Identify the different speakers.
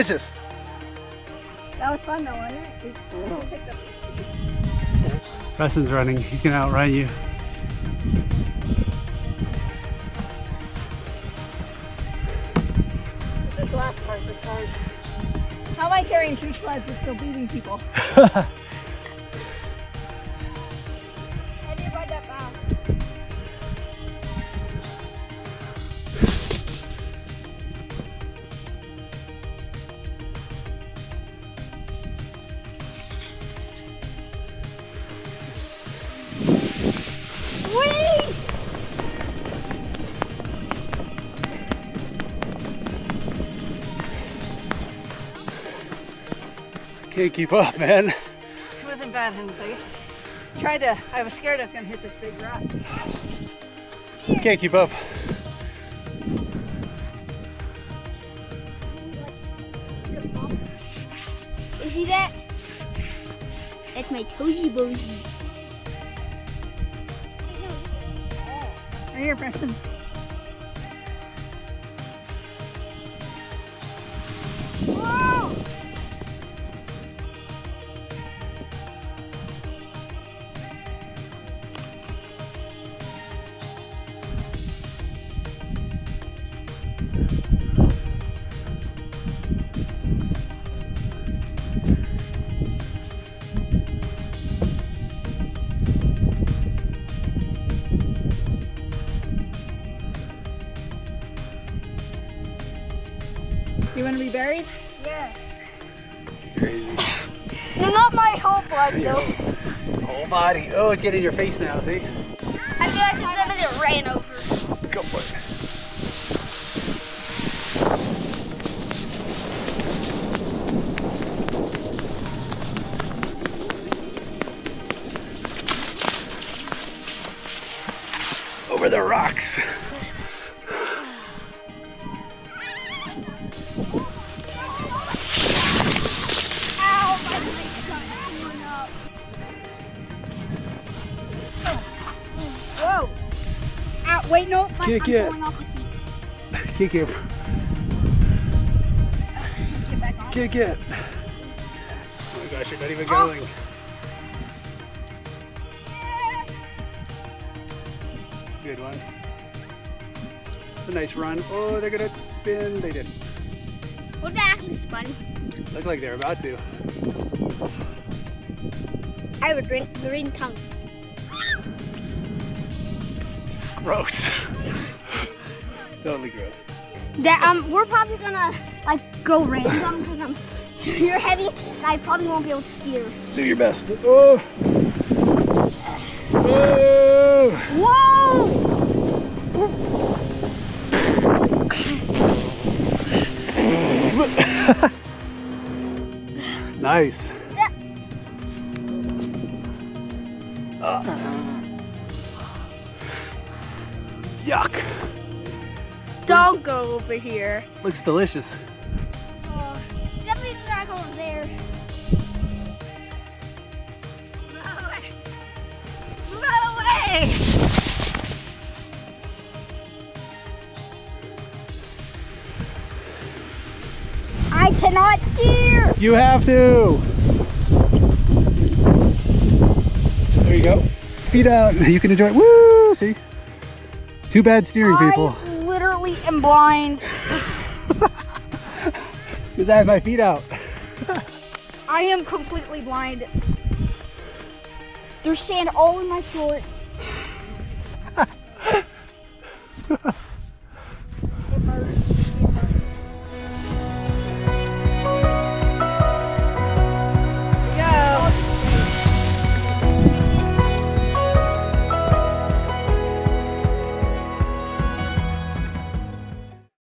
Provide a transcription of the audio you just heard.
Speaker 1: delicious.
Speaker 2: That was fun though, wasn't it?
Speaker 1: Preston's running. He can outrun you.
Speaker 2: This last part was hard. How am I carrying 2 sleds but still beating people?
Speaker 3: I did ride that fast.
Speaker 1: Can't keep up, man.
Speaker 2: It wasn't bad in the face. I was scared I was gonna hit this big rock.
Speaker 1: Can't keep up.
Speaker 3: You see that? That's my toesy bozy.
Speaker 2: Right here, Preston.
Speaker 3: Whoa!
Speaker 2: You want to be buried?
Speaker 3: Yeah.
Speaker 1: Crazy.
Speaker 3: No, not my whole body though.
Speaker 1: Whole body. Oh, it's getting in your face now, see?
Speaker 3: I feel like I'm gonna get ran over.
Speaker 1: Go for it. Over the rocks.
Speaker 3: Whoa! Ow, wait, no, I'm
Speaker 1: Kick it.
Speaker 3: falling off the seat.
Speaker 1: Kick it.
Speaker 3: Get back on.
Speaker 1: Kick it. Oh my gosh, you're not even going. Good one. It's a nice run. Oh, they're gonna spin. They didn't.
Speaker 3: What that actually spun?
Speaker 1: Look like they're about to.
Speaker 3: I have a green tongue.
Speaker 1: Gross. Totally gross.
Speaker 3: That we're probably gonna like go random because you're heavy and I probably won't be able to steer.
Speaker 1: Do your best. Oh. Oh.
Speaker 3: Whoa!
Speaker 1: Nice. Yuck.
Speaker 3: Don't go over here.
Speaker 1: Looks delicious.
Speaker 3: Definitely not go over there. Move out of the way! I cannot steer!
Speaker 1: You have to. There you go. Feet out. You can enjoy it. Woo! See? Too bad steering, people.
Speaker 3: I literally am blind.
Speaker 1: Because I have my feet out.
Speaker 3: I am completely blind. There's sand all in my shorts.